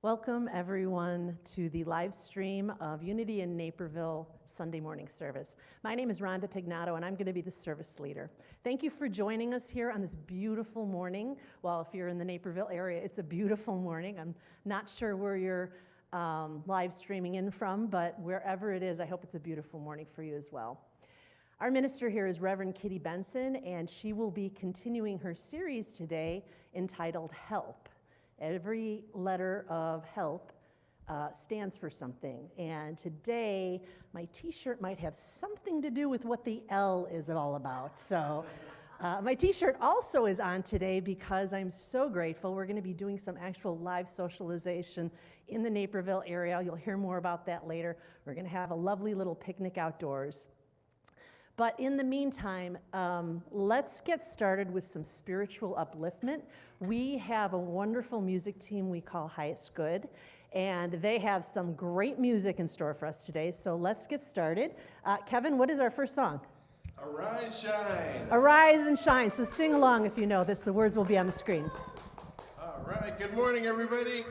Welcome, everyone, to the live stream of Unity in Naperville Sunday morning service. My name is Rhonda Pignato, and I'm going to be the service leader. Thank you for joining us here on this beautiful morning. Well, if you're in the Naperville area, it's a beautiful morning. I'm not sure where you're live streaming in from, but wherever it is, I hope it's a beautiful morning for you as well. Our minister here is Reverend Kitty Benson, and she will be continuing her series today entitled H.E.L.P. Every letter of H.E.L.P. Stands for something. And today, my t-shirt might have something to do with what the L is all about. So my t-shirt also is on today because I'm so grateful. We're going to be doing some actual live socialization in the Naperville area. You'll hear more about that later. We're going to have a lovely little picnic outdoors. But in the meantime, let's get started with some spiritual upliftment. We have a wonderful music team we call Highest Good, and they have some great music in store for us today. So let's get started. Kevin, what is our first song? Arise, shine. Arise and shine. So sing along if you know this. The words will be on the screen. All right. Good morning, everybody.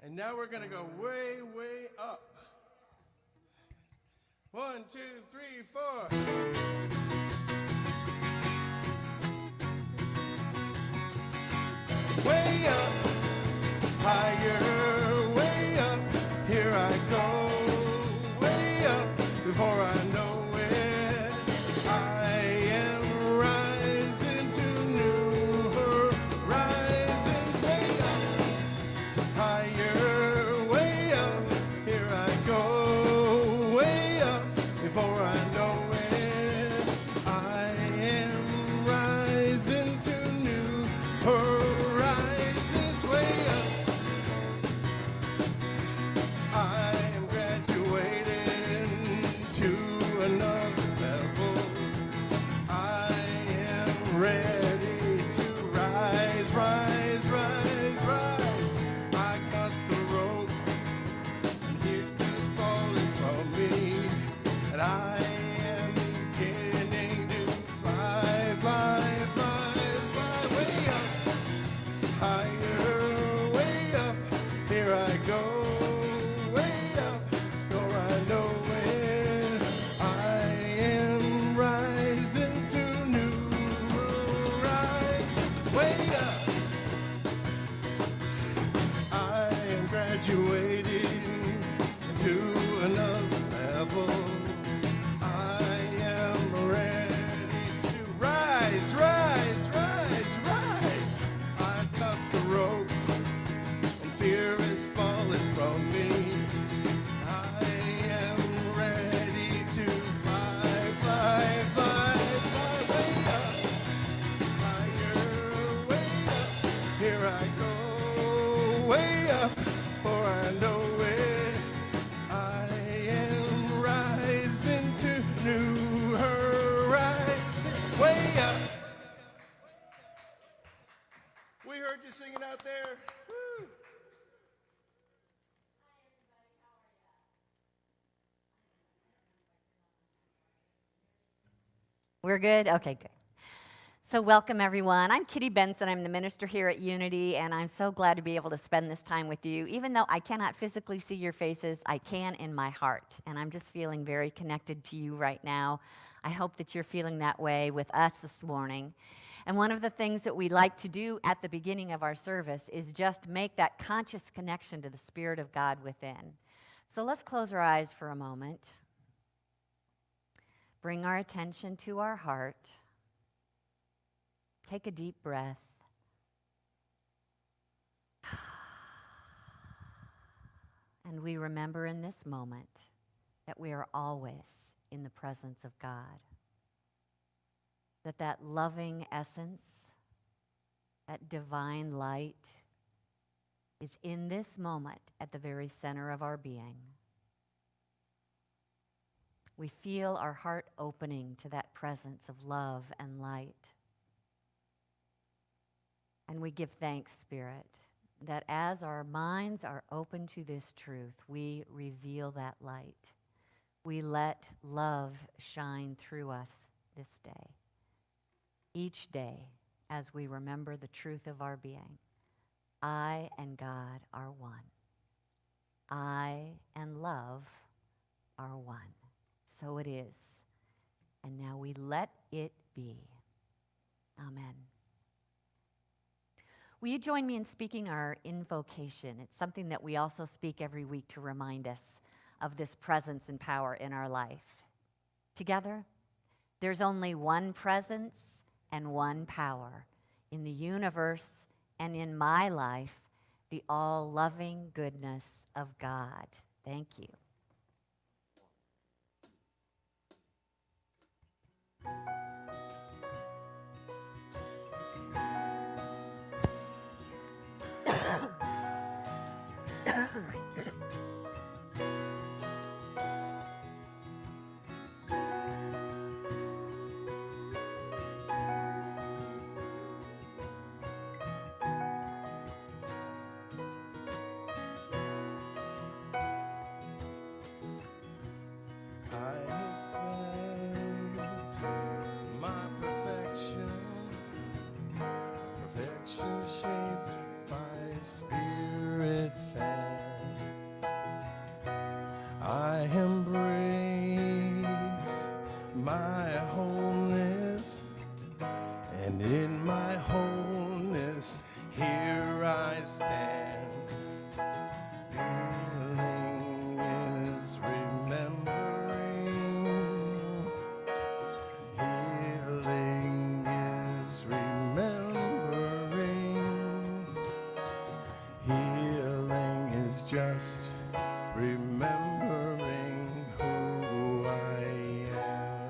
And now we're going to go way, way up. 1, 2, 3, 4. Way up, higher, way up, here I go. Way up, before I know it, I am rising to new horizons. I am graduating to another level. I am ready to rise, rise, rise, rise. I cut the rope and here is falling from me, and I am beginning to fly, fly, fly, fly, way up, higher, way up. Here I go, way up, nor I know when. I am rising to new rise, way up. I am graduating to another level. I am ready to rise, rise, rise, rise. I cut the rope and fear is falling from me. I am ready to fly, fly, fly, fly, way up, higher, way up. Here I go, way up, for I know it. I am rising to new horizons, way up. We heard you singing out there. Woo. We're good? Okay, good. So welcome, everyone. I'm Kitty Benson. I'm the minister here at Unity, and I'm so glad to be able to spend this time with you. Even though I cannot physically see your faces, I can in my heart, and I'm just feeling very connected to you right now. I hope that you're feeling that way with us this morning. And one of the things that we like to do at the beginning of our service is just make that conscious connection to the Spirit of God within. So let's close our eyes for a moment. Bring our attention to our heart. Take a deep breath. And we remember in this moment that we are always in the presence of God. That loving essence, that divine light is in this moment at the very center of our being. We feel our heart opening to that presence of love and light. And we give thanks, Spirit, that as our minds are open to this truth, we reveal that light. We let love shine through us this day. Each day, as we remember the truth of our being, I and God are one. I and love are one. So it is. And now we let it be. Amen. Will you join me in speaking our invocation? It's something that we also speak every week to remind us of this presence and power in our life. Together, there's only one presence and one power in the universe and in my life, the all-loving goodness of God. Thank you. Just remembering who I am.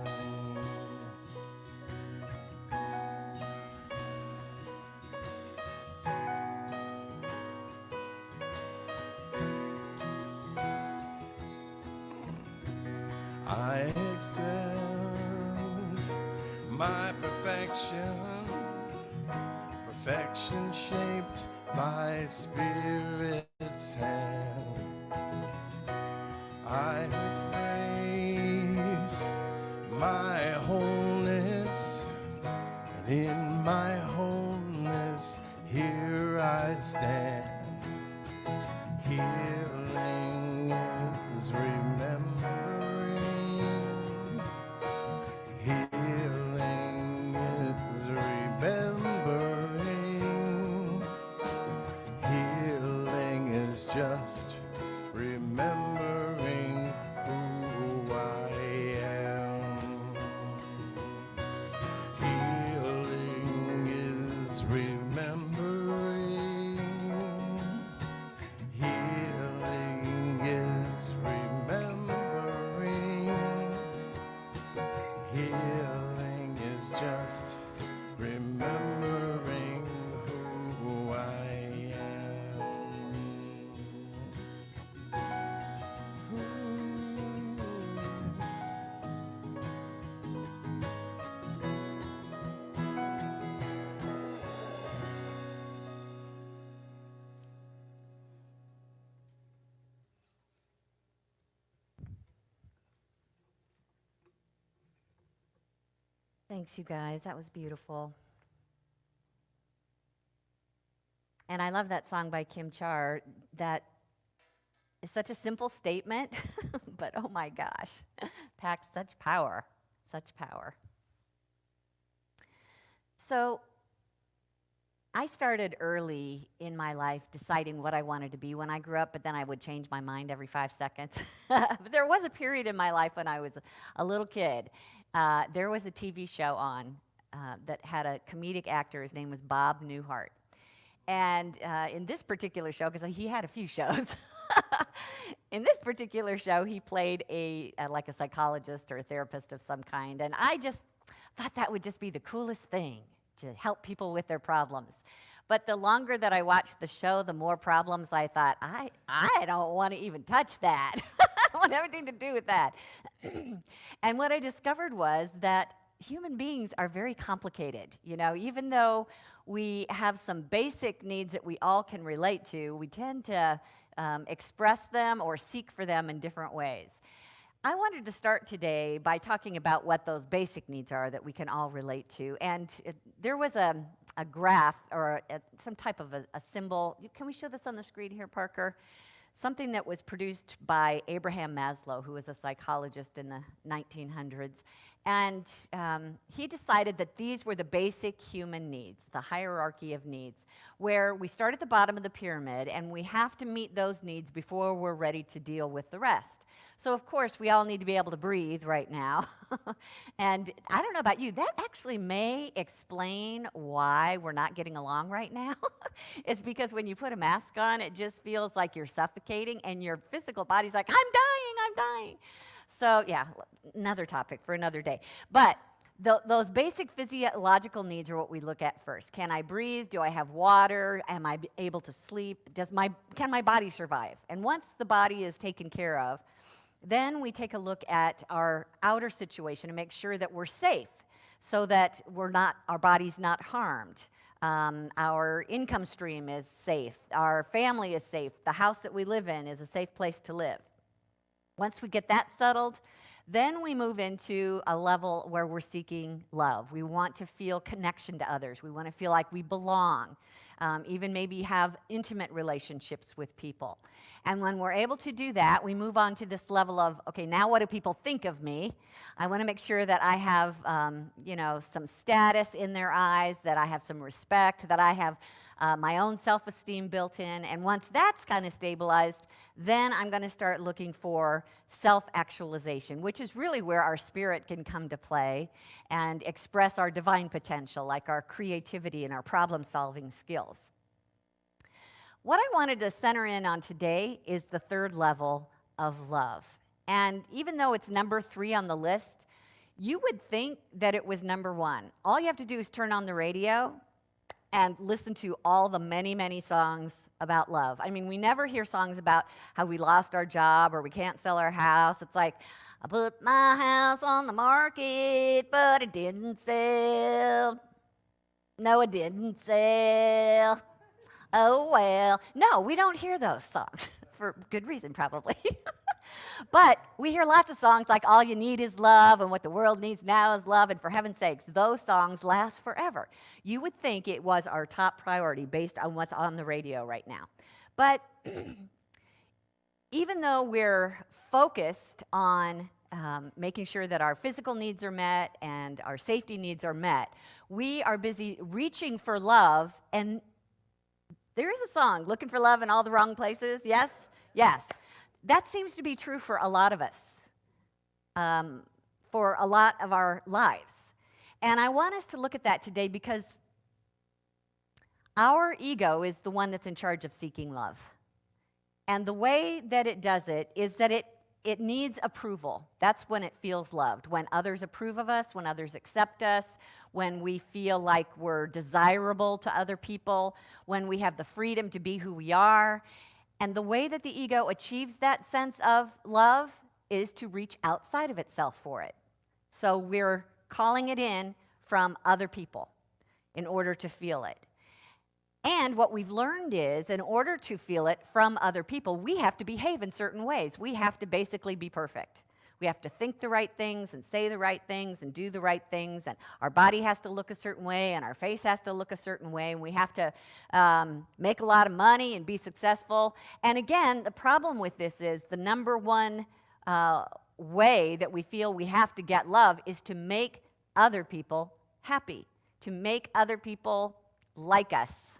action shaped my spirit's hand. I embrace my wholeness, and in my wholeness here I stand. Healing is remembering. Healing is remembering. Healing is just remembering who I am. Healing is remembering. Healing is remembering. Healing is just remembering who I am. Thanks, you guys. That was beautiful. And I love that song by Kim Char. That is such a simple statement, but oh my gosh, packs such power, such power. So I started early in my life deciding what I wanted to be when I grew up, but then I would change my mind every 5 seconds. But there was a period in my life when I was a little kid. There was a TV show on that had a comedic actor. His name was Bob Newhart. And in this particular show, because he had a few shows, in this particular show, he played like a psychologist or a therapist of some kind. And I just thought that would just be the coolest thing, to help people with their problems. But the longer that I watched the show, the more problems I thought, I don't want to even touch that. I don't want anything to do with that. And what I discovered was that human beings are very complicated. You know, even though we have some basic needs that we all can relate to, we tend to express them or seek for them in different ways. I wanted to start today by talking about what those basic needs are that we can all relate to. And there was a graph or some type of a symbol. Can we show this on the screen here, Parker? Something that was produced by Abraham Maslow, who was a psychologist in the 1900s. And he decided that these were the basic human needs, the hierarchy of needs, where we start at the bottom of the pyramid and we have to meet those needs before we're ready to deal with the rest. So, of course, we all need to be able to breathe right now. And I don't know about you, that actually may explain why we're not getting along right now. It's because when you put a mask on, it just feels like you're suffocating and your physical body's like, I'm dying. So, yeah, another topic for another day. But those basic physiological needs are what we look at first. Can I breathe? Do I have water? Am I able to sleep? Can my body survive? And once the body is taken care of, then we take a look at our outer situation and make sure that we're safe so that our body's not harmed. Our income stream is safe. Our family is safe. The house that we live in is a safe place to live. Once we get that settled, then we move into a level where we're seeking love. We want to feel connection to others. We want to feel like we belong, even maybe have intimate relationships with people. And when we're able to do that, we move on to this level of, okay, now what do people think of me? I want to make sure that I have, some status in their eyes, that I have some respect, that I have my own self-esteem built in. And once that's kind of stabilized, then I'm going to start looking for self-actualization, which is really where our spirit can come to play and express our divine potential, like our creativity and our problem-solving skills. What I wanted to center in on today is the third level of love. And even though it's number 3 on the list, you would think that it was number 1. All you have to do is turn on the radio and listen to all the many, many songs about love. I mean, we never hear songs about how we lost our job or we can't sell our house. It's like, I put my house on the market, but it didn't sell. No, it didn't sell. Oh, well. No, we don't hear those songs for good reason, probably. But we hear lots of songs like All You Need Is Love and What the World Needs Now Is Love, and for heaven's sakes, those songs last forever. You would think it was our top priority based on what's on the radio right now. But even though we're focused on making sure that our physical needs are met and our safety needs are met, we are busy reaching for love. And there is a song, Looking for Love in All the Wrong Places. Yes? Yes. That seems to be true for a lot of us, for a lot of our lives. And I want us to look at that today because our ego is the one that's in charge of seeking love. And the way that it does it is that it needs approval. That's when it feels loved, when others approve of us, when others accept us, when we feel like we're desirable to other people, when we have the freedom to be who we are. And the way that the ego achieves that sense of love is to reach outside of itself for it. So we're calling it in from other people in order to feel it. And what we've learned is, in order to feel it from other people, we have to behave in certain ways. We have to basically be perfect. We have to think the right things and say the right things and do the right things, and our body has to look a certain way and our face has to look a certain way, and we have to make a lot of money and be successful. And again, the problem with this is the number one way that we feel we have to get love is to make other people happy, to make other people like us.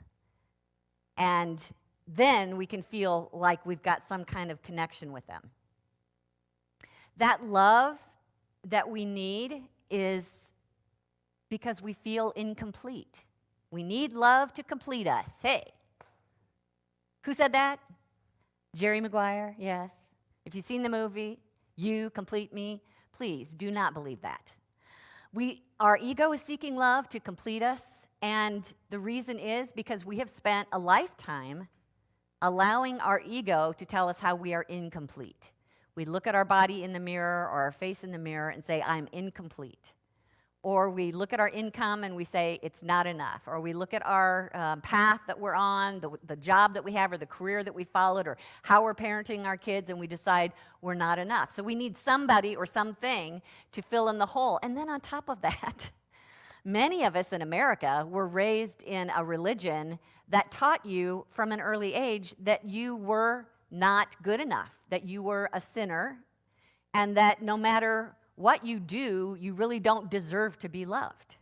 And then we can feel like we've got some kind of connection with them. That love that we need is because we feel incomplete. We need love to complete us. Hey, who said that? Jerry Maguire, yes. If you've seen the movie, You Complete Me, please do not believe that. Our ego is seeking love to complete us, and the reason is because we have spent a lifetime allowing our ego to tell us how we are incomplete. We look at our body in the mirror or our face in the mirror and say, I'm incomplete. Or we look at our income and we say, it's not enough. Or we look at our path that we're on, the job that we have, or the career that we followed, or how we're parenting our kids, and we decide we're not enough. So we need somebody or something to fill in the hole. And then on top of that, many of us in America were raised in a religion that taught you from an early age that you were not good enough, that you were a sinner, and that no matter what you do, you really don't deserve to be loved.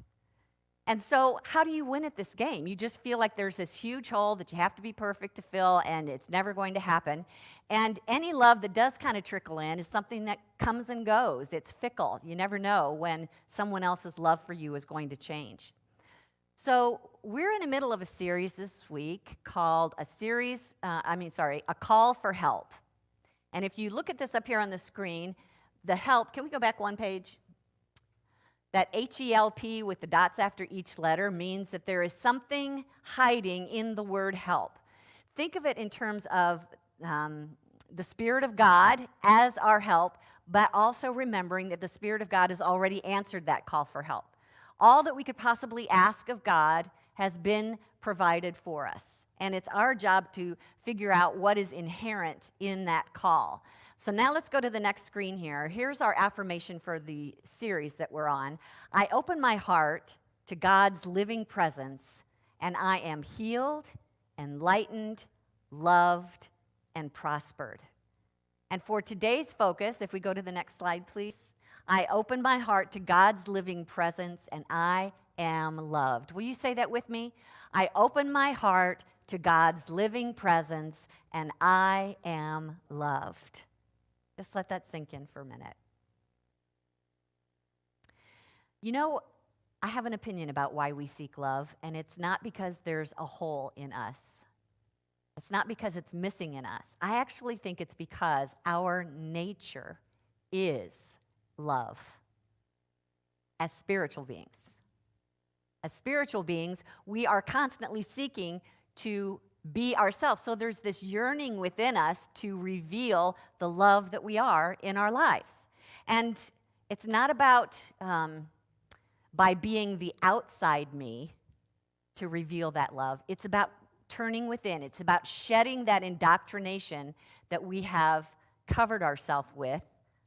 And so how do you win at this game? You just feel like there's this huge hole that you have to be perfect to fill, and it's never going to happen. And any love that does kind of trickle in is something that comes and goes. It's fickle. You never know when someone else's love for you is going to change. So we're in the middle of a series this week called A Call for Help. And if you look at this up here on the screen, the help, can we go back one page? That H.E.L.P with the dots after each letter means that there is something hiding in the word help. Think of it in terms of the Spirit of God as our help, but also remembering that the Spirit of God has already answered that call for help. All that we could possibly ask of God has been provided for us. And it's our job to figure out what is inherent in that call. So now let's go to the next screen here. Here's our affirmation for the series that we're on. I open my heart to God's living presence, and I am healed, enlightened, loved, and prospered. And for today's focus, if we go to the next slide, please. I open my heart to God's living presence, and I am loved. Will you say that with me? I open my heart to God's living presence, and I am loved. Just let that sink in for a minute. You know, I have an opinion about why we seek love, and it's not because there's a hole in us. It's not because it's missing in us. I actually think it's because our nature is love as spiritual beings. As spiritual beings, we are constantly seeking to be ourselves. So there's this yearning within us to reveal the love that we are in our lives. And it's not about by being the outside me to reveal that love. It's about turning within. It's about shedding that indoctrination that we have covered ourselves with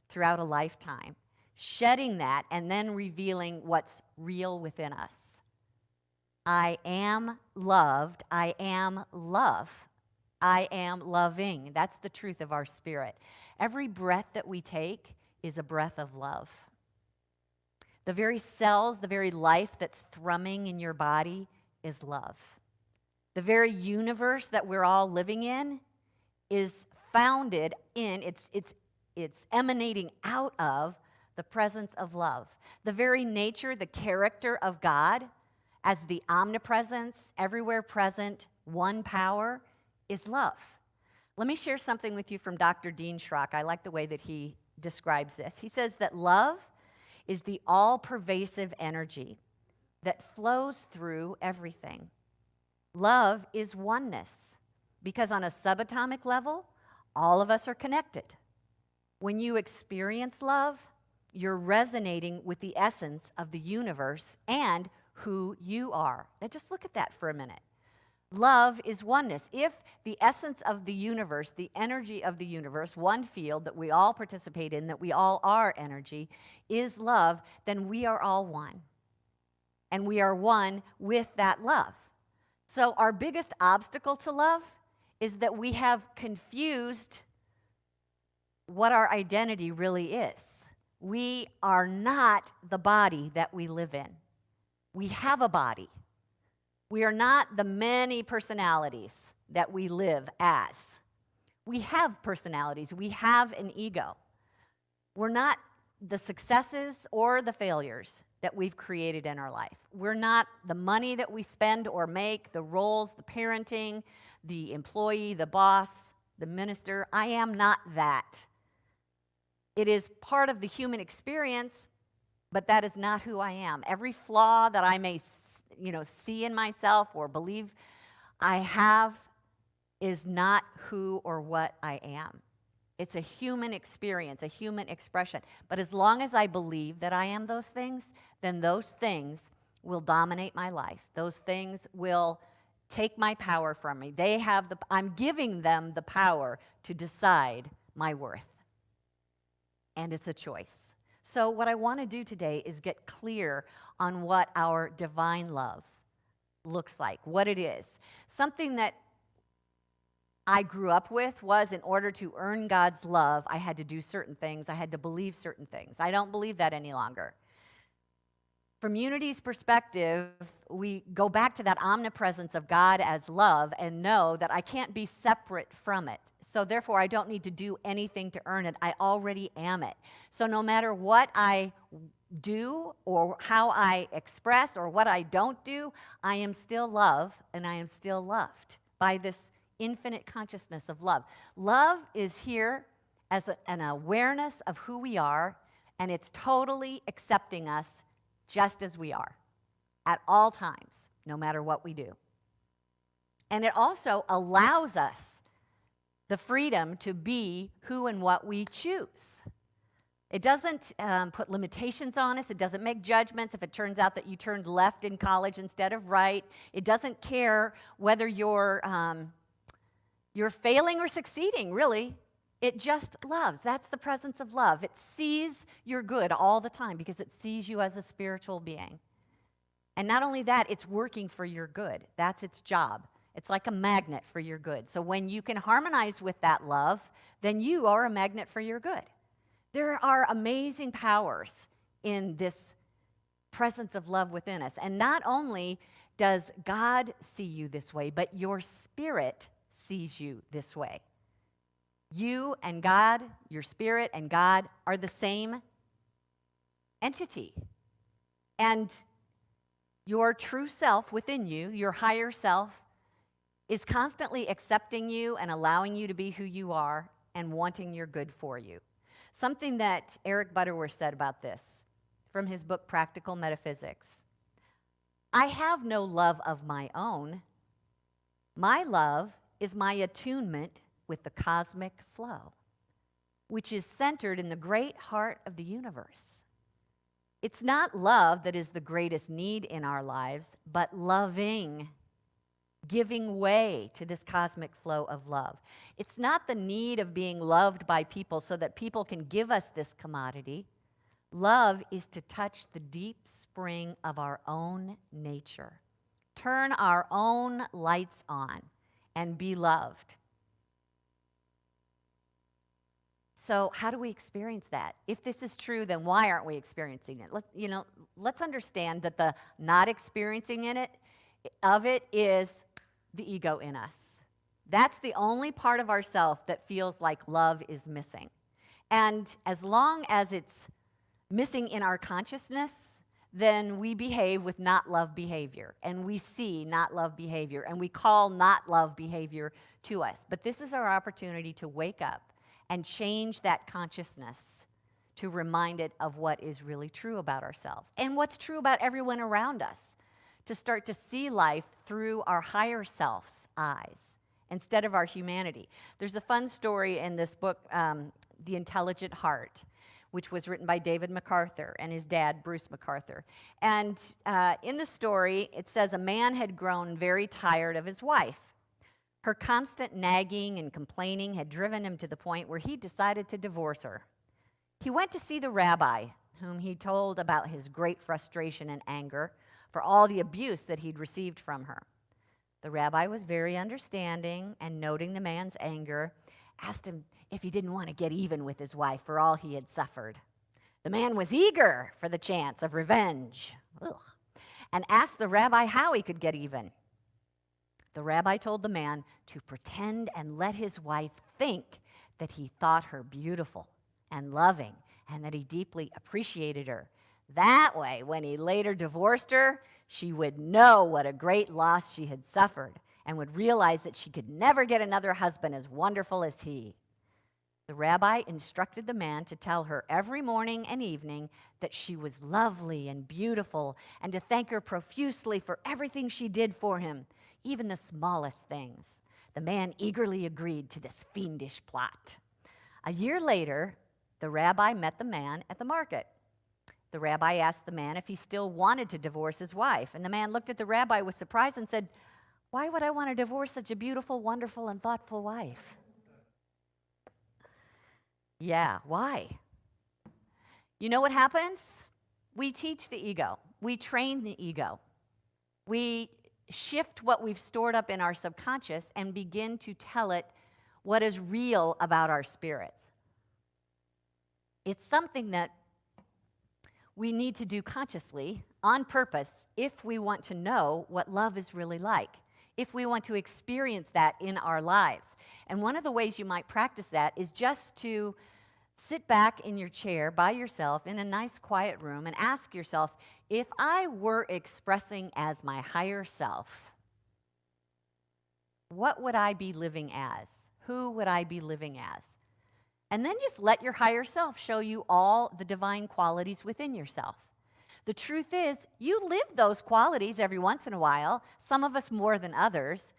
throughout a lifetime. Shedding that and then revealing what's real within us. I am loved. I am love. I am loving. That's the truth of our spirit. Every breath that we take is a breath of love. The very cells, the very life that's thrumming in your body is love. The very universe that we're all living in is founded in, it's emanating out of the presence of love. The very nature, the character of God as the omnipresence, everywhere present, one power, is love. Let me share something with you from Dr. Dean Schrock. I like the way that he describes this. He says that love is the all-pervasive energy that flows through everything. Love is oneness, because on a subatomic level, all of us are connected. When you experience love, you're resonating with the essence of the universe and who you are. Now just look at that for a minute. Love is oneness. If the essence of the universe, the energy of the universe, one field that we all participate in, that we all are energy, is love, then we are all one. And we are one with that love. So our biggest obstacle to love is that we have confused what our identity really is. We are not the body that we live in. We have a body. We are not the many personalities that we live as. We have personalities. We have an ego. We're not the successes or the failures that we've created in our life. We're not the money that we spend or make, the roles, the parenting, the employee, the boss, the minister. I am not that. It is part of the human experience, but that is not who I am. Every flaw that I may, see in myself or believe I have is not who or what I am. It's a human experience, a human expression. But as long as I believe that I am those things, then those things will dominate my life. Those things will take my power from me. I'm giving them the power to decide my worth. And it's a choice. So what I want to do today is get clear on what our divine love looks like, what it is. Something that I grew up with was, in order to earn God's love, I had to do certain things. I had to believe certain things. I don't believe that any longer. From Unity's perspective, we go back to that omnipresence of God as love and know that I can't be separate from it. So therefore, I don't need to do anything to earn it. I already am it. So no matter what I do or how I express or what I don't do, I am still love and I am still loved by this infinite consciousness of love. Love is here as an awareness of who we are, and it's totally accepting us just as we are at all times, no matter what we do. And it also allows us the freedom to be who and what we choose. It doesn't put limitations on us. It doesn't make judgments if it turns out that you turned left in college instead of right. It doesn't care whether you're failing or succeeding, really. It just loves. That's the presence of love. It sees your good all the time because it sees you as a spiritual being. And not only that, it's working for your good. That's its job. It's like a magnet for your good. So when you can harmonize with that love, then you are a magnet for your good. There are amazing powers in this presence of love within us. And not only does God see you this way, but your spirit sees you this way. You and God, your spirit and God, are the same entity. And your true self within you, your higher self, is constantly accepting you and allowing you to be who you are and wanting your good for you. Something that Eric Butterworth said about this from his book, Practical Metaphysics. I have no love of my own. My love is my attunement with the cosmic flow, which is centered in the great heart of the universe. It's not love that is the greatest need in our lives, but loving, giving way to this cosmic flow of love. It's not the need of being loved by people so that people can give us this commodity. Love is to touch the deep spring of our own nature, turn our own lights on, and be loved. So how do we experience that? If this is true, then why aren't we experiencing it? Let's understand that the not experiencing of it is the ego in us. That's the only part of ourself that feels like love is missing. And as long as it's missing in our consciousness, then we behave with not love behavior, and we see not love behavior, and we call not love behavior to us. But this is our opportunity to wake up and change that consciousness to remind it of what is really true about ourselves and what's true about everyone around us, to start to see life through our higher self's eyes instead of our humanity. There's a fun story in this book, The Intelligent Heart, which was written by David MacArthur and his dad, Bruce MacArthur. And in the story, it says a man had grown very tired of his wife. Her constant nagging and complaining had driven him to the point where he decided to divorce her. He went to see the rabbi, whom he told about his great frustration and anger for all the abuse that he'd received from her. The rabbi was very understanding and, noting the man's anger, asked him if he didn't want to get even with his wife for all he had suffered. The man was eager for the chance of revenge, and asked the rabbi how he could get even. The rabbi told the man to pretend and let his wife think that he thought her beautiful and loving and that he deeply appreciated her. That way, when he later divorced her, she would know what a great loss she had suffered and would realize that she could never get another husband as wonderful as he. The rabbi instructed the man to tell her every morning and evening that she was lovely and beautiful and to thank her profusely for everything she did for him, even the smallest things. The man eagerly agreed to this fiendish plot. A year later, the rabbi met the man at the market. The rabbi asked the man if he still wanted to divorce his wife, and the man looked at the rabbi with surprise and said, "Why would I want to divorce such a beautiful, wonderful, and thoughtful wife?" Yeah, why? You know what happens? We teach the ego. We train the ego. We shift what we've stored up in our subconscious and begin to tell it what is real about our spirits. It's something that we need to do consciously, on purpose, if we want to know what love is really like, if we want to experience that in our lives. And one of the ways you might practice that is just to sit back in your chair by yourself in a nice quiet room and ask yourself, if I were expressing as my higher self, what would I be living as? Who would I be living as? And then just let your higher self show you all the divine qualities within yourself. The truth is, you live those qualities every once in a while, some of us more than others,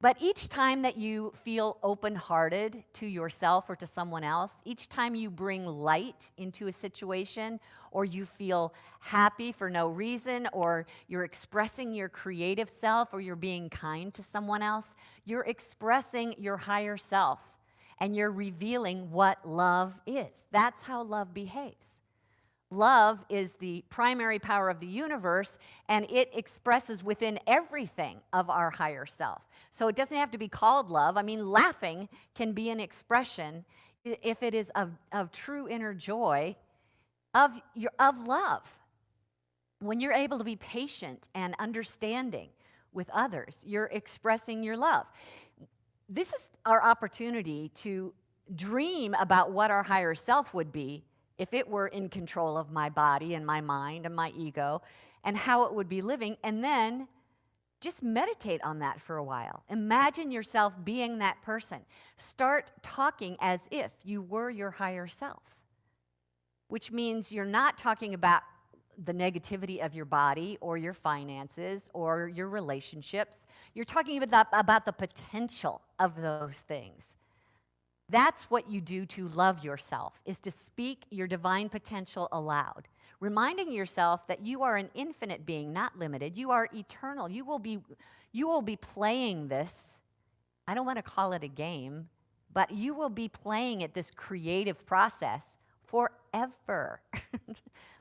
but each time that you feel open-hearted to yourself or to someone else, each time you bring light into a situation, or you feel happy for no reason, or you're expressing your creative self, or you're being kind to someone else, you're expressing your higher self, and you're revealing what love is. That's how love behaves. Love is the primary power of the universe, and it expresses within everything of our higher self. So it doesn't have to be called love. I mean, laughing can be an expression, if it is of true inner joy, of love. When you're able to be patient and understanding with others, you're expressing your love. This is our opportunity to dream about what our higher self would be if it were in control of my body and my mind and my ego, and how it would be living, and then just meditate on that for a while. Imagine yourself being that person. Start talking as if you were your higher self, which means you're not talking about the negativity of your body or your finances or your relationships. You're talking about the potential of those things. That's what you do to love yourself, is to speak your divine potential aloud, reminding yourself that you are an infinite being, not limited. You are eternal. You will be playing this. I don't want to call it a game, but you will be playing it, this creative process, forever.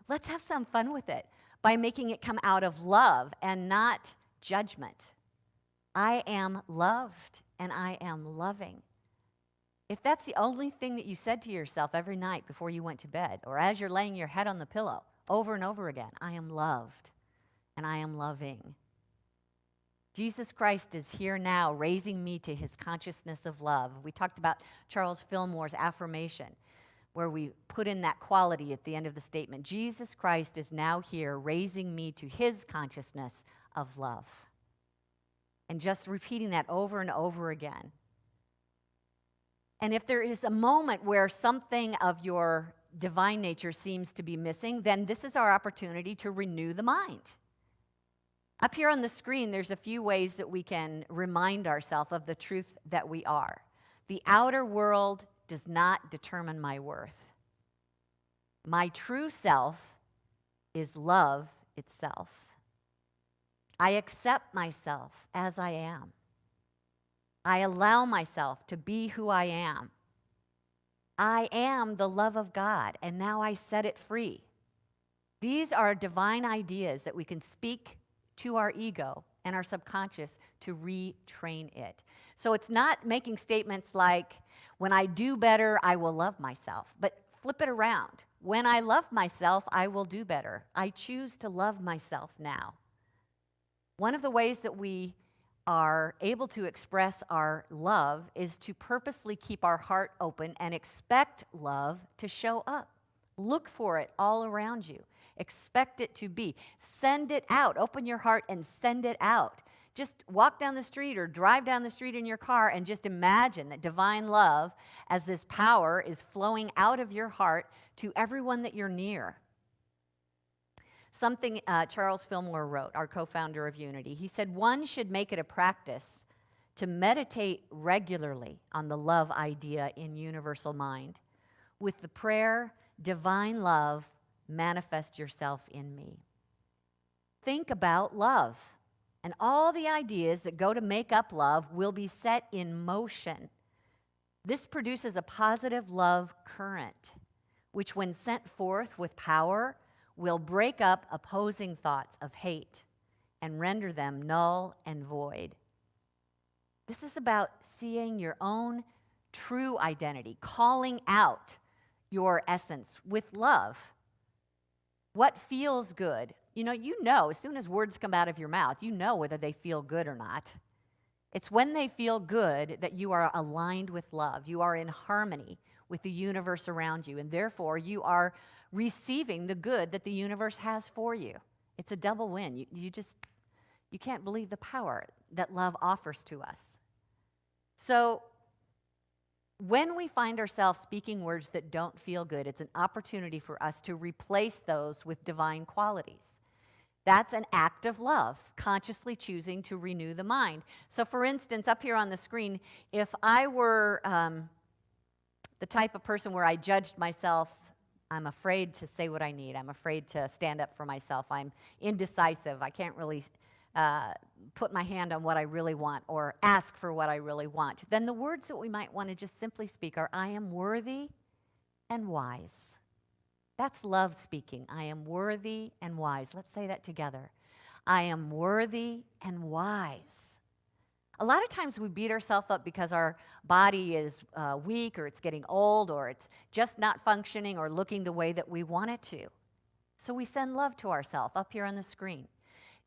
Let's have some fun with it by making it come out of love and not judgment. I am loved and I am loving. If that's the only thing that you said to yourself every night before you went to bed, or as you're laying your head on the pillow over and over again, I am loved and I am loving. Jesus Christ is here now, raising me to his consciousness of love. We talked about Charles Fillmore's affirmation, where we put in that quality at the end of the statement. Jesus Christ is now here, raising me to his consciousness of love. And just repeating that over and over again. And if there is a moment where something of your divine nature seems to be missing, then this is our opportunity to renew the mind. Up here on the screen, there's a few ways that we can remind ourselves of the truth that we are. The outer world does not determine my worth. My true self is love itself. I accept myself as I am. I allow myself to be who I am. I am the love of God, and now I set it free. These are divine ideas that we can speak to our ego and our subconscious to retrain it. So it's not making statements like, when I do better, I will love myself. But flip it around. When I love myself, I will do better. I choose to love myself now. One of the ways that we are able to express our love is to purposely keep our heart open and expect love to show up. Look for it all around you. Expect it to be. Send it out. Open your heart and send it out. Just walk down the street or drive down the street in your car and just imagine that divine love as this power is flowing out of your heart to everyone that you're near. Something Charles Fillmore wrote, our co-founder of Unity. He said, one should make it a practice to meditate regularly on the love idea in universal mind with the prayer, divine love, manifest yourself in me. Think about love, and all the ideas that go to make up love will be set in motion. This produces a positive love current, which when sent forth with power, will break up opposing thoughts of hate and render them null and void. This is about seeing your own true identity, calling out your essence with love. What feels good? You know, as soon as words come out of your mouth, you know whether they feel good or not. It's when they feel good that you are aligned with love. You are in harmony with the universe around you, and therefore you are receiving the good that the universe has for you. It's a double win. You can't believe the power that love offers to us. So when we find ourselves speaking words that don't feel good, it's an opportunity for us to replace those with divine qualities. That's an act of love, consciously choosing to renew the mind. So for instance, up here on the screen, if I were the type of person where I judged myself, I'm afraid to say what I need. I'm afraid to stand up for myself. I'm indecisive. I can't really put my hand on what I really want or ask for what I really want. Then the words that we might want to just simply speak are, I am worthy and wise. That's love speaking. I am worthy and wise. Let's say that together. I am worthy and wise. A lot of times we beat ourselves up because our body is weak, or it's getting old, or it's just not functioning or looking the way that we want it to. So we send love to ourselves up here on the screen.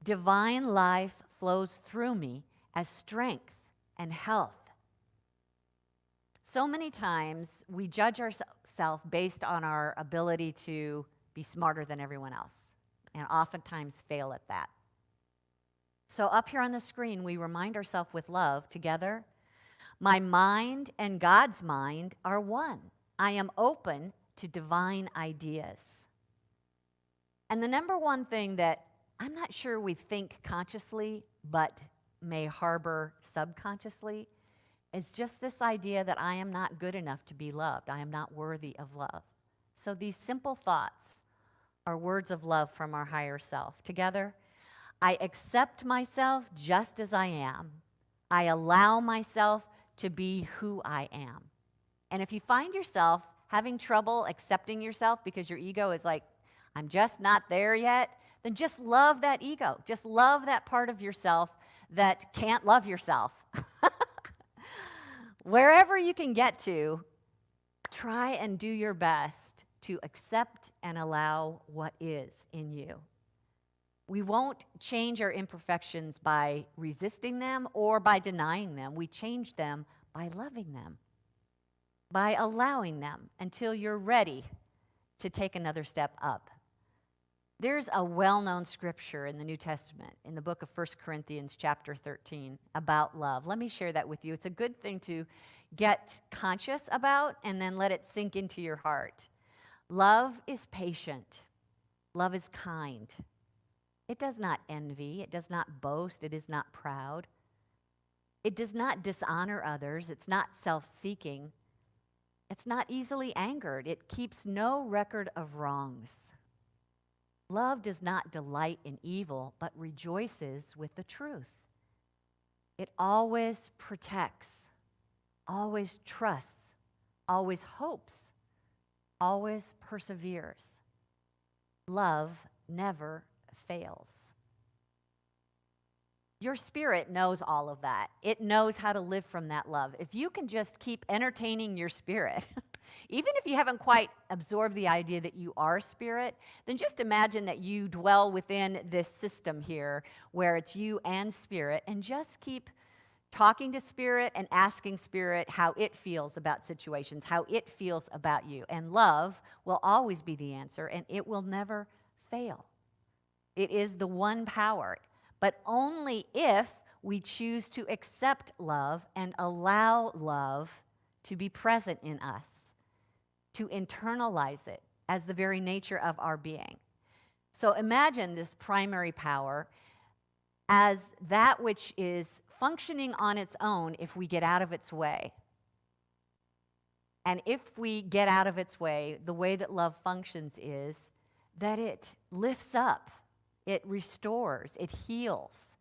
Divine life flows through me as strength and health. So many times we judge ourselves based on our ability to be smarter than everyone else, and oftentimes fail at that. So up here on the screen, we remind ourselves with love together, my mind and God's mind are one. I am open to divine ideas. And the number one thing that I'm not sure we think consciously, but may harbor subconsciously, It's just this idea that I am not good enough to be loved. I am not worthy of love. So these simple thoughts are words of love from our higher self. Together, I accept myself just as I am. I allow myself to be who I am. And if you find yourself having trouble accepting yourself because your ego is like, I'm just not there yet, then just love that ego. Just love that part of yourself that can't love yourself. Wherever you can get to, try and do your best to accept and allow what is in you. We won't change our imperfections by resisting them or by denying them. We change them by loving them, by allowing them until you're ready to take another step up. There's a well-known scripture in the New Testament, in the book of 1 Corinthians chapter 13, about love. Let me share that with you. It's a good thing to get conscious about and then let it sink into your heart. Love is patient. Love is kind. It does not envy. It does not boast. It is not proud. It does not dishonor others. It's not self-seeking. It's not easily angered. It keeps no record of wrongs. Love does not delight in evil, but rejoices with the truth. It always protects, always trusts, always hopes, always perseveres. Love never fails. Your spirit knows all of that. It knows how to live from that love. If you can just keep entertaining your spirit, even if you haven't quite absorbed the idea that you are spirit, then just imagine that you dwell within this system here where it's you and spirit, and just keep talking to spirit and asking spirit how it feels about situations, how it feels about you. And love will always be the answer, and it will never fail. It is the one power, but only if we choose to accept love and allow love to be present in us, to internalize it as the very nature of our being. So imagine this primary power as that which is functioning on its own if we get out of its way. And if we get out of its way, the way that love functions is that it lifts up, it restores, it heals,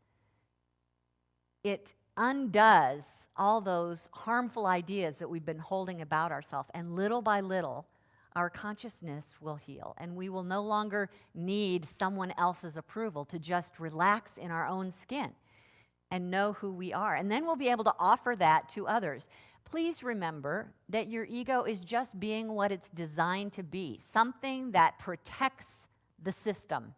it undoes all those harmful ideas that we've been holding about ourselves. And little by little, our consciousness will heal, and we will no longer need someone else's approval to just relax in our own skin and know who we are. And then we'll be able to offer that to others. Please remember that your ego is just being what it's designed to be, something that protects the system,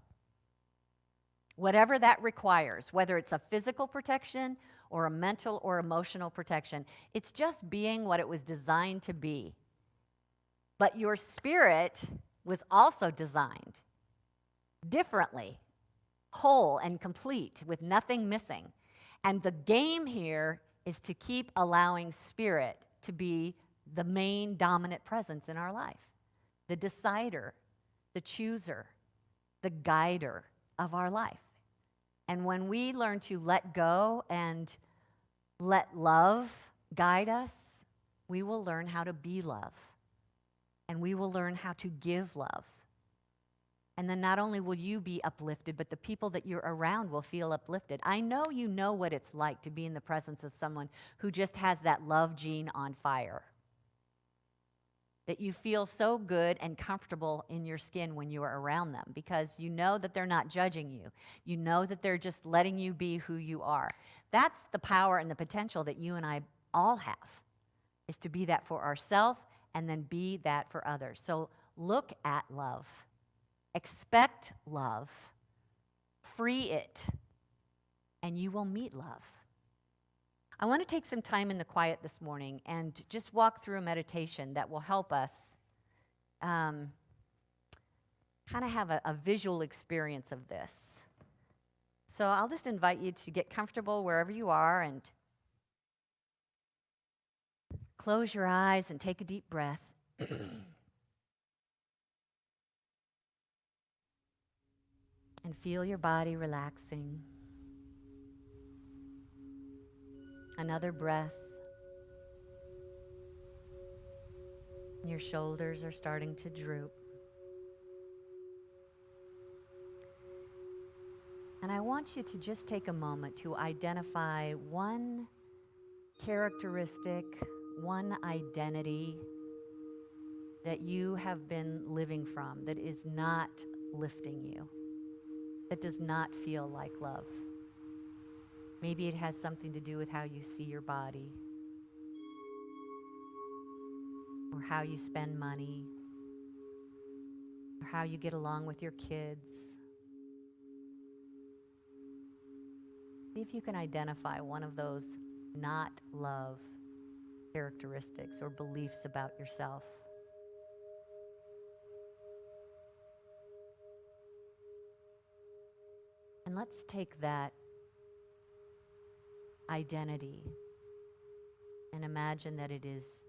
whatever that requires, whether it's a physical protection or a mental or emotional protection. It's just being what it was designed to be. But your spirit was also designed differently, whole and complete, with nothing missing. And the game here is to keep allowing spirit to be the main dominant presence in our life, the decider, the chooser, the guider of our life. And when we learn to let go and let love guide us, we will learn how to be love. And we will learn how to give love. And then not only will you be uplifted, but the people that you're around will feel uplifted. I know you know what it's like to be in the presence of someone who just has that love gene on fire. That you feel so good and comfortable in your skin when you are around them, because you know that they're not judging you. You know that they're just letting you be who you are. That's the power and the potential that you and I all have, is to be that for ourselves and then be that for others. So look at love. Expect love. Free it. And you will meet love. I want to take some time in the quiet this morning and just walk through a meditation that will help us kind of have a visual experience of this. So I'll just invite you to get comfortable wherever you are and close your eyes and take a deep breath. And feel your body relaxing. Another breath. Your shoulders are starting to droop. And I want you to just take a moment to identify one characteristic, one identity that you have been living from that is not lifting you, that does not feel like love. Maybe it has something to do with how you see your body, or how you spend money, or how you get along with your kids. See if you can identify one of those not love characteristics or beliefs about yourself. And let's take that identity and imagine that it is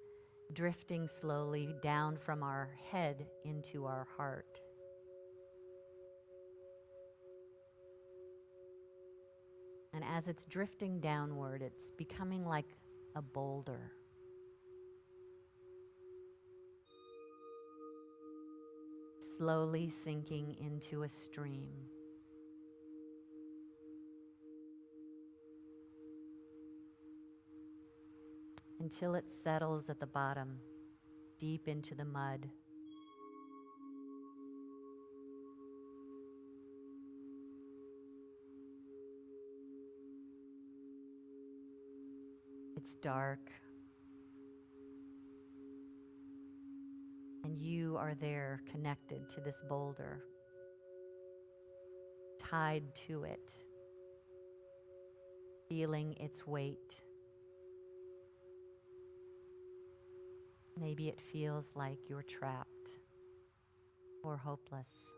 drifting slowly down from our head into our heart. And as it's drifting downward, it's becoming like a boulder. Slowly sinking into a stream. Until it settles at the bottom, deep into the mud. It's dark. And you are there connected to this boulder, tied to it, feeling its weight. Maybe it feels like you're trapped or hopeless.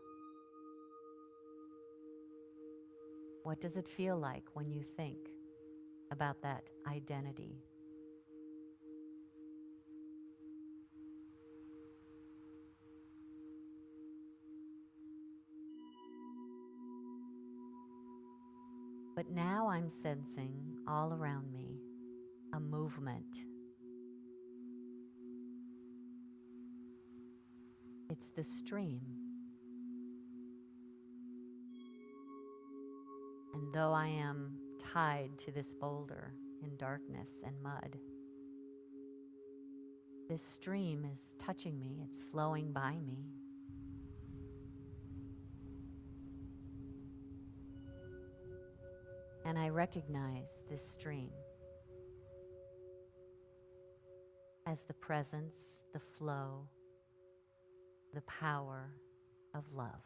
What does it feel like when you think about that identity? But now I'm sensing all around me a movement. It's the stream. And though I am tied to this boulder in darkness and mud, this stream is touching me, it's flowing by me. And I recognize this stream as the presence, the flow, the power of love.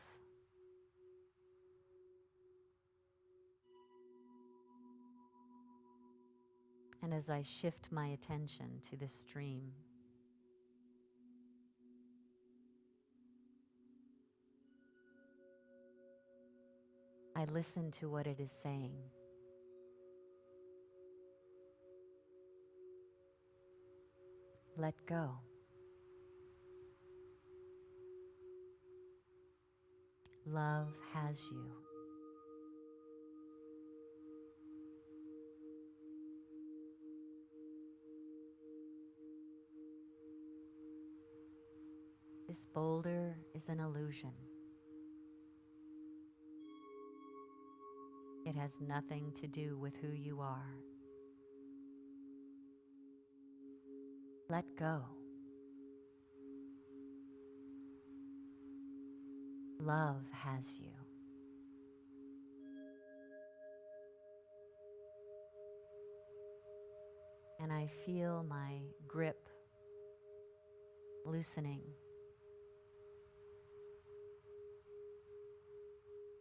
And as I shift my attention to this stream, I listen to what it is saying. Let go. Love has you. This boulder is an illusion. It has nothing to do with who you are. Let go. Love has you. And I feel my grip loosening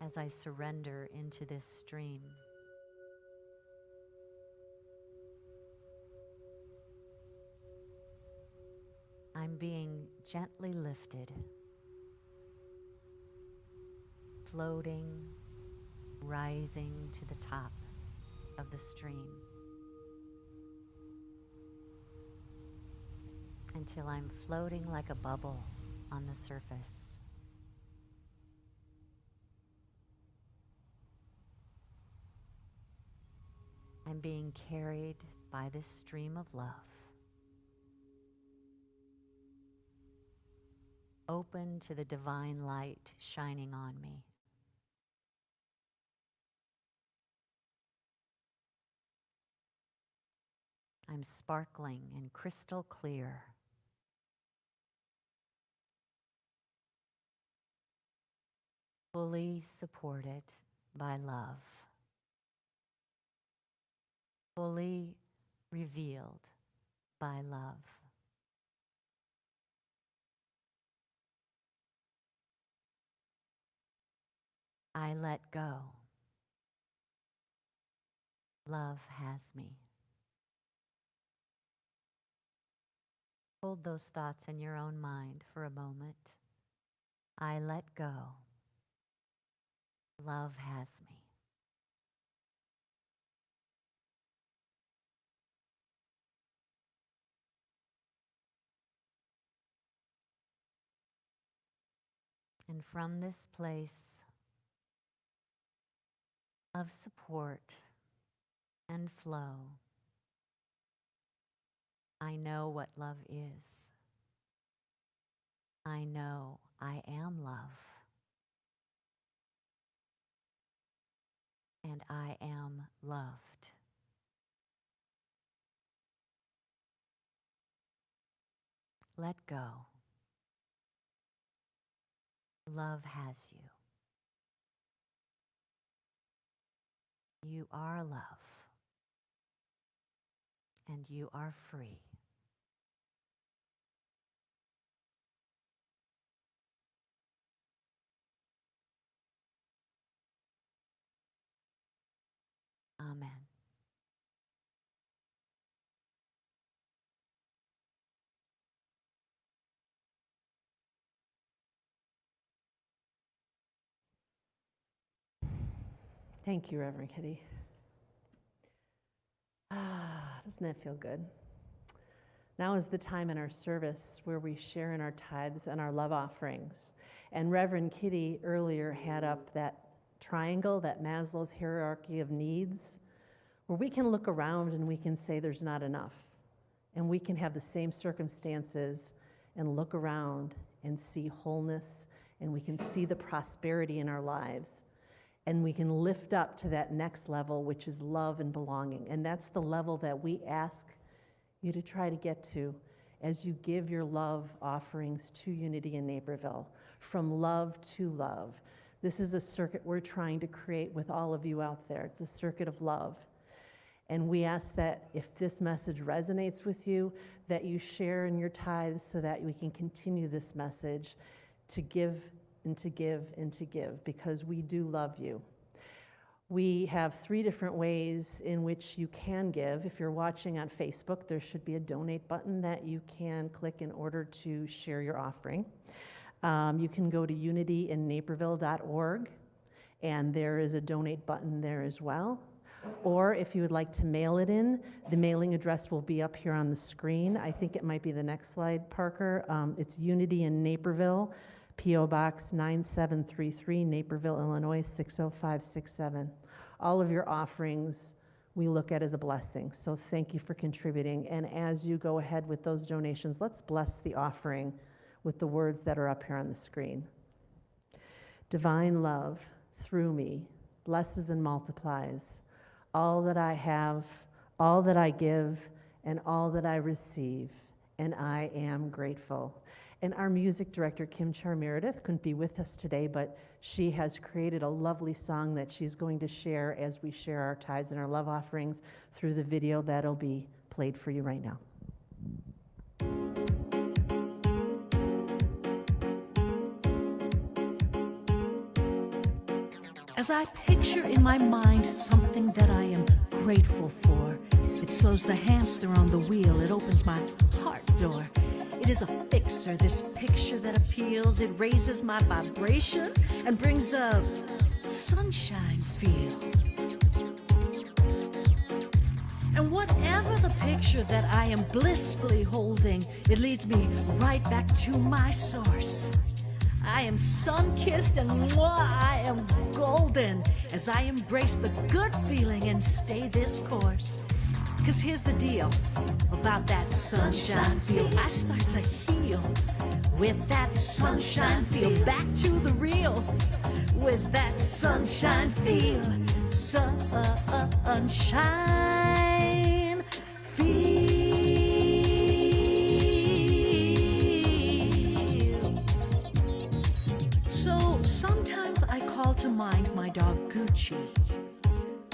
as I surrender into this stream. I'm being gently lifted, floating, rising to the top of the stream until I'm floating like a bubble on the surface. I'm being carried by this stream of love. open to the divine light shining on me. I'm sparkling and crystal clear. Fully supported by love. Fully revealed by love. I let go. Love has me. Hold those thoughts in your own mind for a moment. I let go. Love has me. And from this place of support and flow, I know what love is. I know I am love. And I am loved. Let go. Love has you. You are love. And you are free. Amen. Thank you, Reverend Kitty. Doesn't that feel good? Now is the time in our service where we share in our tithes and our love offerings. And Reverend Kitty earlier had up that triangle, that Maslow's hierarchy of needs, where we can look around and we can say there's not enough. And we can have the same circumstances and look around and see wholeness, and we can see the prosperity in our lives. And we can lift up to that next level, which is love and belonging. And that's the level that we ask you to try to get to as you give your love offerings to Unity in Naperville, from love to love. This is a circuit we're trying to create with all of you out there. It's a circuit of love. And we ask that if this message resonates with you, that you share in your tithes so that we can continue this message to give and to give and to give, because we do love you. We have 3 different ways in which you can give. If you're watching on Facebook, there should be a donate button that you can click in order to share your offering. You can go to unityinnaperville.org, and there is a donate button there as well. Or if you would like to mail it in, the mailing address will be up here on the screen. I think it might be the next slide, Parker. It's Unity in Naperville, P.O. Box 9733, Naperville, Illinois 60567. All of your offerings we look at as a blessing, so thank you for contributing. And as you go ahead with those donations, let's bless the offering with the words that are up here on the screen. Divine love, through me, blesses and multiplies all that I have, all that I give, and all that I receive, and I am grateful. And our music director, Kim Char-Meredith, couldn't be with us today, but she has created a lovely song that she's going to share as we share our tithes and our love offerings through the video that'll be played for you right now. As I picture in my mind something that I am grateful for, it slows the hamster on the wheel, it opens my heart door. It is a fixer, this picture that appeals. It raises my vibration and brings a sunshine feel. And whatever the picture that I am blissfully holding, it leads me right back to my source. I am sun-kissed and mwah, I am golden as I embrace the good feeling and stay this course. Because here's the deal about that sunshine feel. I start to heal with that sunshine feel. Back to the real with that sunshine feel. Sunshine feel. So sometimes I call to mind my dog Gucci.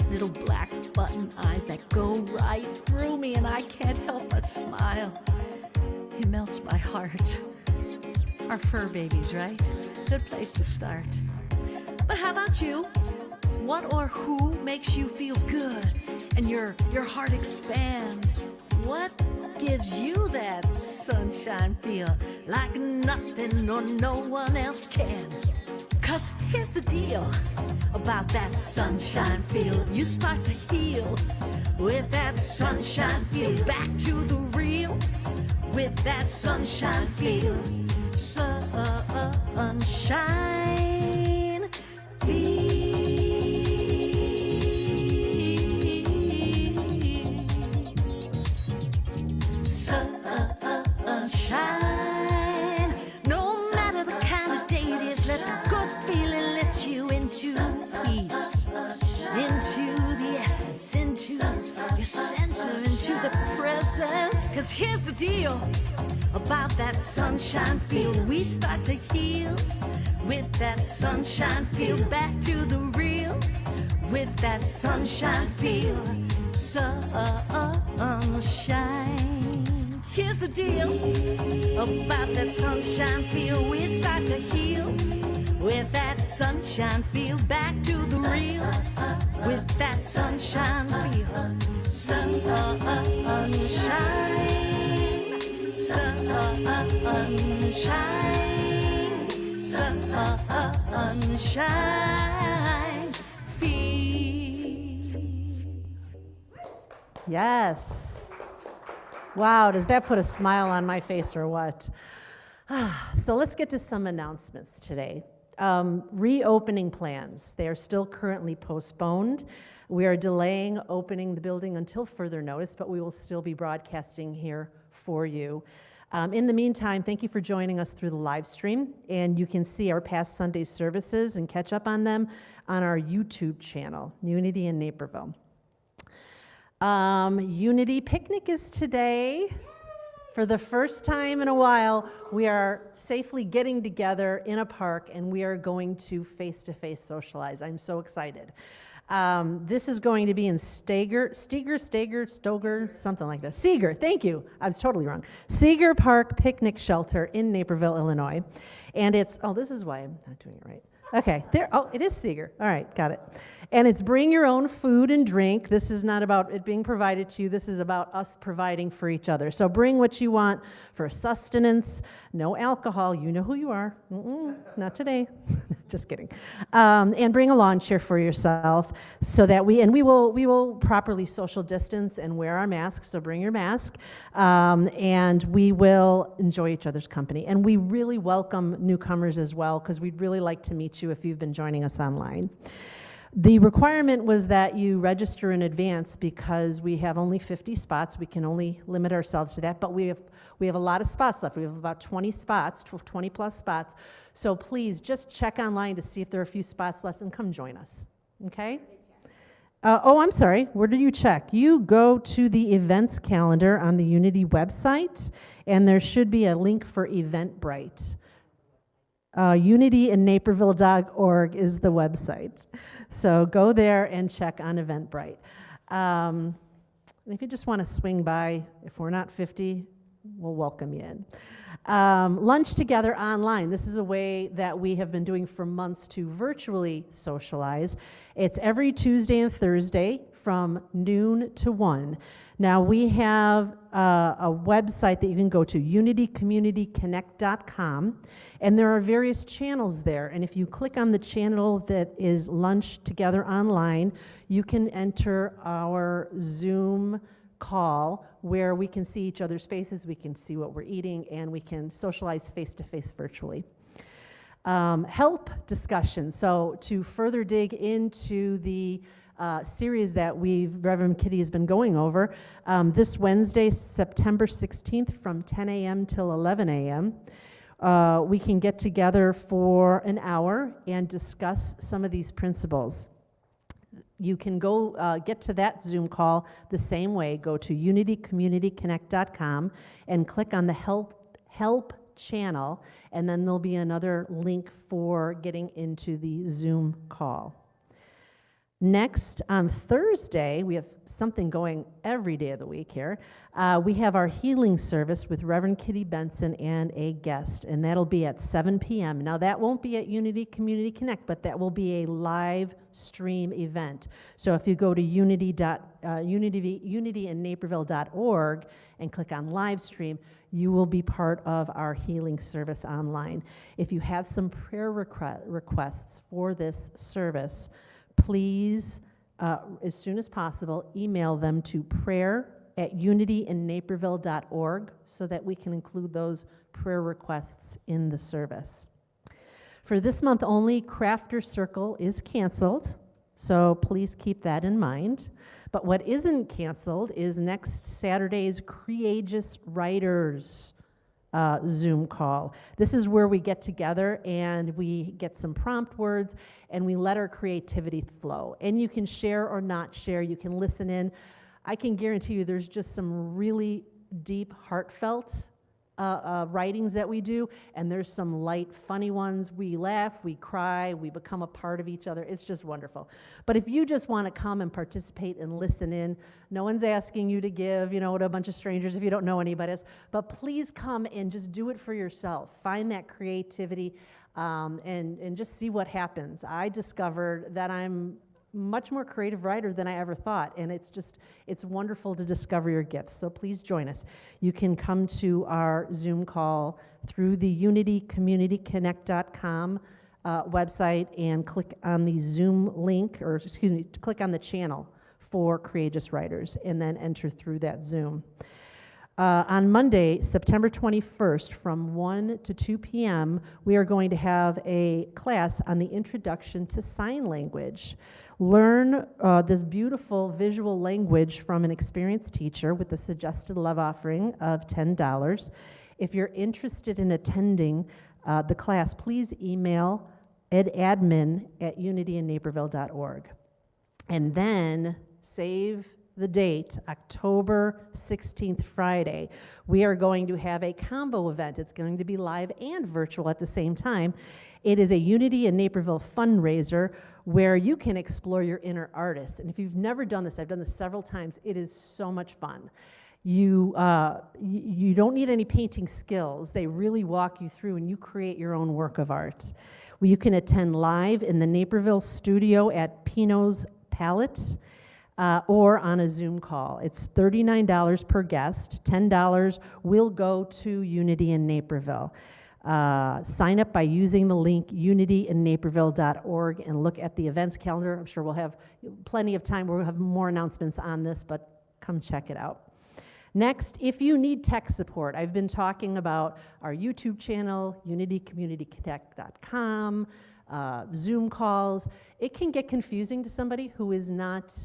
Little black button eyes that go right through me, and I can't help but smile. He melts my heart. Our fur babies, right? Good place to start. But how about you? What or who makes you feel good and your heart expand? What gives you that sunshine feel like nothing or no one else can? 'Cause here's the deal about that sunshine feel. You start to heal with that sunshine feel. Back to the real with that sunshine feel. Sunshine feel. Sunshine. No matter the kind of day it is, let the good feeling lift you into peace, into the essence, into your center, into the presence. 'Cause here's the deal about that sunshine feel. We start to heal with that sunshine feel. Back to the real with that sunshine feel. Sunshine. Here's the deal about that sunshine feel. We start to heal with that sunshine feel. Back to the real with that sunshine feel. Sunshine. Sunshine, sunshine, feel. Yes. Wow, does that put a smile on my face or what? So let's get to some announcements today. Reopening plans. They are still currently postponed. We are delaying opening the building until further notice, but we will still be broadcasting here for you. In the meantime, thank you for joining us through the live stream, and you can see our past Sunday services and catch up on them on our YouTube channel, Unity in Naperville. Unity Picnic is today. For the first time in a while, we are safely getting together in a park, and we are going to face-to-face socialize. I'm so excited. This is going to be in Stoger, something like that. Seeger, thank you. I was totally wrong. Seeger Park Picnic Shelter in Naperville, Illinois. And it's, this is why I'm not doing it right. Okay, it is Seeger. All right, got it. And it's bring your own food and drink. This is not about it being provided to you. This is about us providing for each other. So bring what you want for sustenance. No alcohol. You know who you are. Not today. Just kidding. And bring a lawn chair for yourself so that we will properly social distance and wear our masks. So bring your mask. And we will enjoy each other's company. And we really welcome newcomers as well, because we'd really like to meet you if you've been joining us online. The requirement was that you register in advance because we have only 50 spots. We can only limit ourselves to that, but we have a lot of spots left. We have about 20 spots, 20 plus spots. So please just check online to see if there are a few spots left and come join us, okay? I'm sorry, where do you check? You go to the events calendar on the Unity website, and there should be a link for Eventbrite. UnityInNaperville.org is the website. So go there and check on Eventbrite. And if you just want to swing by, if we're not 50, we'll welcome you in. Lunch together online. This is a way that we have been doing for months to virtually socialize. It's every Tuesday and Thursday from noon to 1. Now we have a website that you can go to, unitycommunityconnect.com, and there are various channels there. And if you click on the channel that is Lunch Together Online, you can enter our Zoom call where we can see each other's faces, we can see what we're eating, and we can socialize face-to-face virtually. H.E.L.P discussion. So to further dig into the series that Reverend Kitty has been going over, this Wednesday, September 16th from 10 a.m. till 11 a.m., we can get together for an hour and discuss some of these principles. You can go get to that Zoom call the same way. Go to unitycommunityconnect.com and click on the Help channel, and then there'll be another link for getting into the Zoom call. Next, on Thursday, we have something going every day of the week here. We have our healing service with Reverend Kitty Benson and a guest, and that'll be at 7 p.m. Now, that won't be at Unity Community Connect, but that will be a live stream event. So if you go to unityandnaperville.org and click on live stream, you will be part of our healing service online. If you have some prayer requests for this service, please, as soon as possible, email them to prayer@unityandnaperville.org so that we can include those prayer requests in the service. For this month only, Crafter Circle is canceled, so please keep that in mind. But what isn't canceled is next Saturday's Courageous Writers Zoom call. This is where we get together and we get some prompt words and we let our creativity flow. And you can share or not share, you can listen in. I can guarantee you there's just some really deep, heartfelt writings that we do, and there's some light, funny ones. We laugh, we cry, we become a part of each other. It's just wonderful. But if you just want to come and participate and listen in, no one's asking you to give, to a bunch of strangers if you don't know anybody else, but please come and just do it for yourself. Find that creativity and just see what happens. I discovered that I'm much more creative writer than I ever thought, and it's wonderful to discover your gifts. So please join us. You can come to our Zoom call through the unitycommunityconnect.com website and click on the Zoom link, click on the channel for Courageous Writers, and then enter through that Zoom. On Monday, September 21st, from 1 to 2 p.m., we are going to have a class on the Introduction to Sign Language. Learn this beautiful visual language from an experienced teacher with a suggested love offering of $10. If you're interested in attending the class, please email admin@unityandnaperville.org. And then save the date, October 16th, Friday. We are going to have a combo event. It's going to be live and virtual at the same time. It is a Unity and Naperville fundraiser where you can explore your inner artist. And if you've never done this, I've done this several times, it is so much fun. You don't need any painting skills. They really walk you through and you create your own work of art. You can attend live in the Naperville studio at Pino's Palette, or on a Zoom call. It's $39 per guest. $10 will go to Unity in Naperville. Sign up by using the link unityandnaperville.org and look at the events calendar. I'm sure we'll have plenty of time. We'll have more announcements on this, but come check it out. Next, if you need tech support, I've been talking about our YouTube channel, unitycommunityconnect.com, Zoom calls. It can get confusing to somebody who is not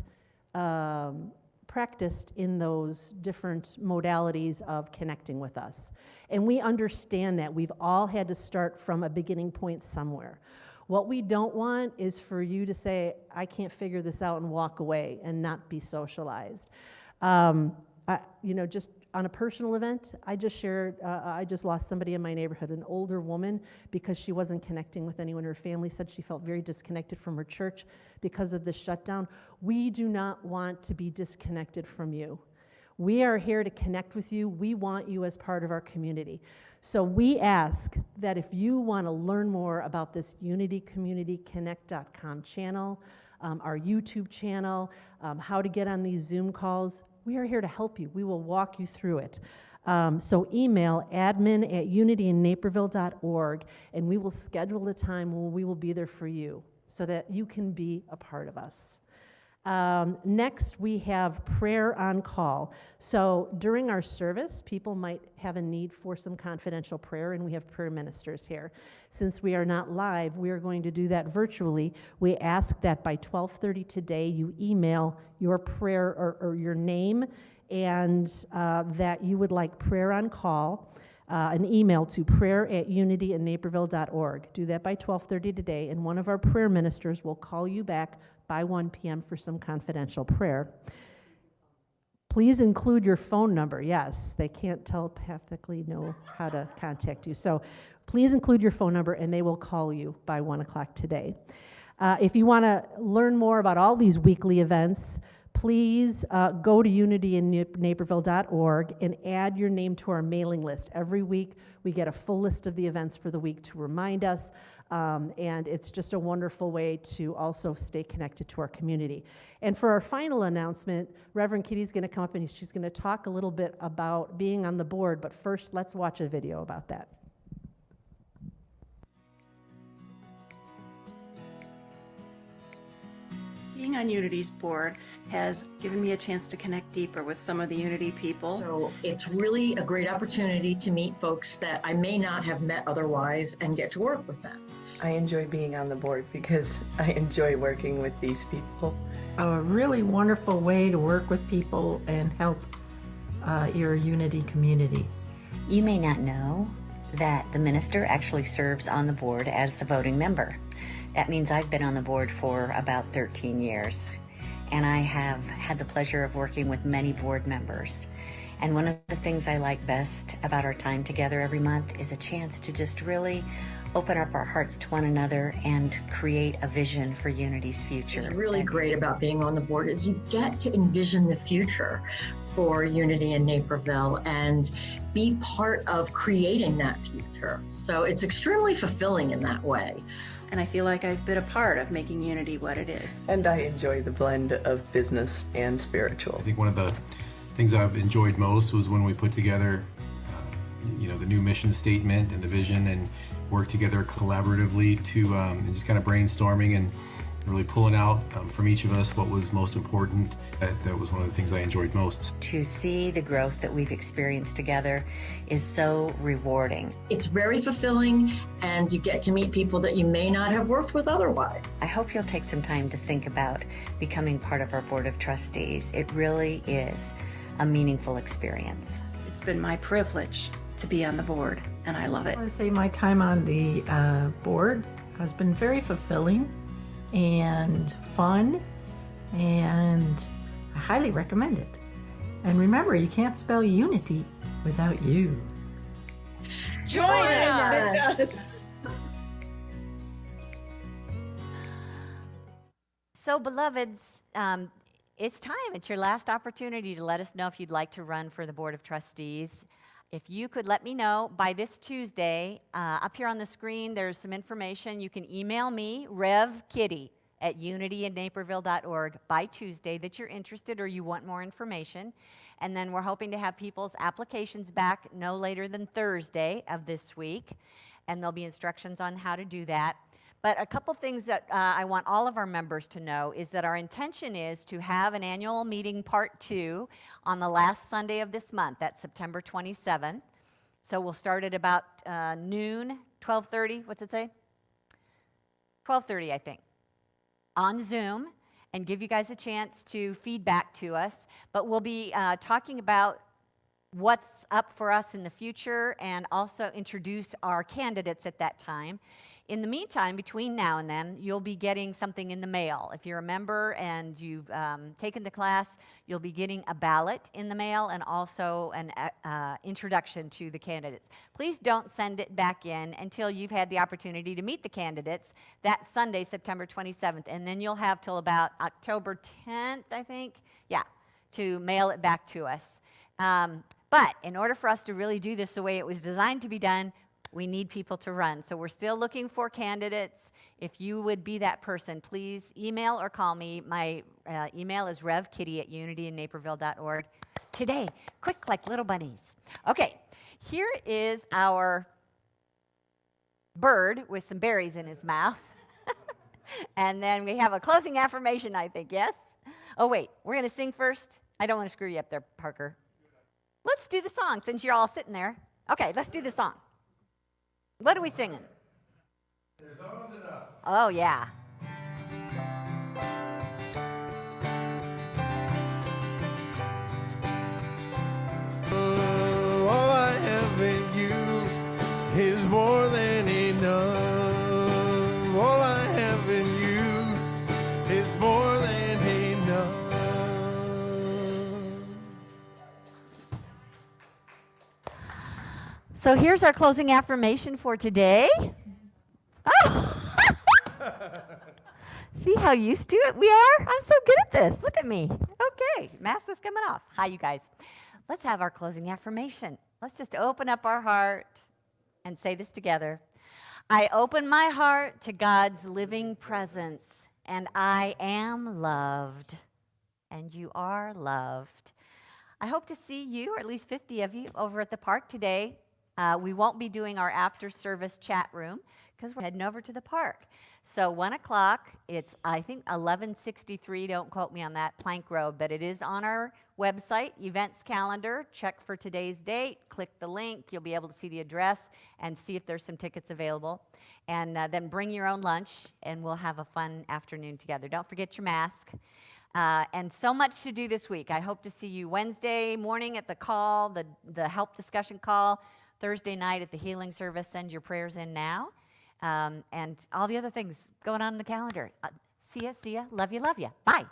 practiced in those different modalities of connecting with us. And we understand that. We've all had to start from a beginning point somewhere. What we don't want is for you to say, I can't figure this out, and walk away and not be socialized. Just on a personal event, I just shared, I just lost somebody in my neighborhood, an older woman, because she wasn't connecting with anyone. Her family said she felt very disconnected from her church because of the shutdown. We do not want to be disconnected from you. We are here to connect with you. We want you as part of our community. So we ask that if you want to learn more about this unitycommunityconnect.com channel, our YouTube channel, how to get on these Zoom calls, we are here to help you. We will walk you through it. So email admin@unityandnaperville.org, and we will schedule a time when we will be there for you so that you can be a part of us. Next, we have prayer on call. So during our service, people might have a need for some confidential prayer, and we have prayer ministers here. Since we are not live, we are going to do that virtually. We ask that by 12:30 today, you email your prayer or your name and that you would like prayer on call. an email to prayer@unityandnaperville.org. Do that by 12:30 today, and one of our prayer ministers will call you back by 1 p.m. for some confidential prayer. Please include your phone number. Yes, they can't telepathically know how to contact you. So please include your phone number, and they will call you by 1 o'clock today. If you want to learn more about all these weekly events, please go to unityandnaperville.org and add your name to our mailing list. Every week we get a full list of the events for the week to remind us, and it's just a wonderful way to also stay connected to our community. And for our final announcement, Reverend Kitty's going to come up and she's going to talk a little bit about being on the board, but first let's watch a video about that. Being on Unity's board has given me a chance to connect deeper with some of the Unity people. So it's really a great opportunity to meet folks that I may not have met otherwise and get to work with them. I enjoy being on the board because I enjoy working with these people. A really wonderful way to work with people and help your Unity community. You may not know that the minister actually serves on the board as a voting member. That means I've been on the board for about 13 years, and I have had the pleasure of working with many board members. And one of the things I like best about our time together every month is a chance to just really open up our hearts to one another and create a vision for Unity's future. What's really great about being on the board is you get to envision the future for Unity in Naperville and be part of creating that future. So it's extremely fulfilling in that way. And I feel like I've been a part of making Unity what it is. And I enjoy the blend of business and spiritual. I think one of the things I've enjoyed most was when we put together, the new mission statement and the vision, and work together collaboratively to and just kind of brainstorming and really pulling out from each of us what was most important. That was one of the things I enjoyed most. To see the growth that we've experienced together is so rewarding. It's very fulfilling, and you get to meet people that you may not have worked with otherwise. I hope you'll take some time to think about becoming part of our Board of Trustees. It really is a meaningful experience. It's been my privilege to be on the board, and I love it. I want to say my time on the board has been very fulfilling and fun, and I highly recommend it. And remember, you can't spell unity without you. Join us! So, beloveds, it's time. It's your last opportunity to let us know if you'd like to run for the Board of Trustees. If you could let me know by this Tuesday, up here on the screen, there's some information. You can email me, revkitty@unityandnaperville.org by Tuesday that you're interested or you want more information. And then we're hoping to have people's applications back no later than Thursday of this week. And there'll be instructions on how to do that. But a couple things that I want all of our members to know is that our intention is to have an annual meeting part 2 on the last Sunday of this month. That's September 27th. So we'll start at about noon, 12:30. What's it say? 12:30, I think, on Zoom, and give you guys a chance to feedback to us. But we'll be talking about what's up for us in the future and also introduce our candidates at that time. In the meantime, between now and then, you'll be getting something in the mail. If you're a member and you've taken the class, you'll be getting a ballot in the mail and also an introduction to the candidates. Please don't send it back in until you've had the opportunity to meet the candidates that Sunday, September 27th, and then you'll have till about October 10th, I think, to mail it back to us. But in order for us to really do this the way it was designed to be done, we need people to run. So we're still looking for candidates. If you would be that person, please email or call me. My email is revkitty@unityandnaperville.org. Today, quick like little bunnies. Okay, here is our bird with some berries in his mouth. And then we have a closing affirmation, I think, yes? Oh, wait, we're going to sing first? I don't want to screw you up there, Parker. Let's do the song since you're all sitting there. Okay, let's do the song. What are we singing? There's always enough. Oh, yeah. Oh, all I have in you So here's our closing affirmation for today. Oh. See how used to it we are? I'm so good at this. Look at me. Okay, mask is coming off. Hi, you guys. Let's have our closing affirmation. Let's just open up our heart and say this together. I open my heart to God's living presence, and I am loved, and you are loved. I hope to see you, or at least 50 of you, over at the park today. We won't be doing our after-service chat room because we're heading over to the park. So 1 o'clock, it's, I think, 1163, don't quote me on that, Plank Road, but it is on our website, events calendar. Check for today's date, click the link, you'll be able to see the address and see if there's some tickets available. And then bring your own lunch, and we'll have a fun afternoon together. Don't forget your mask. And so much to do this week. I hope to see you Wednesday morning at the call, the H.E.L.P discussion call, Thursday night at the healing service. Send your prayers in now. And all the other things going on in the calendar. See ya. Love you. Bye.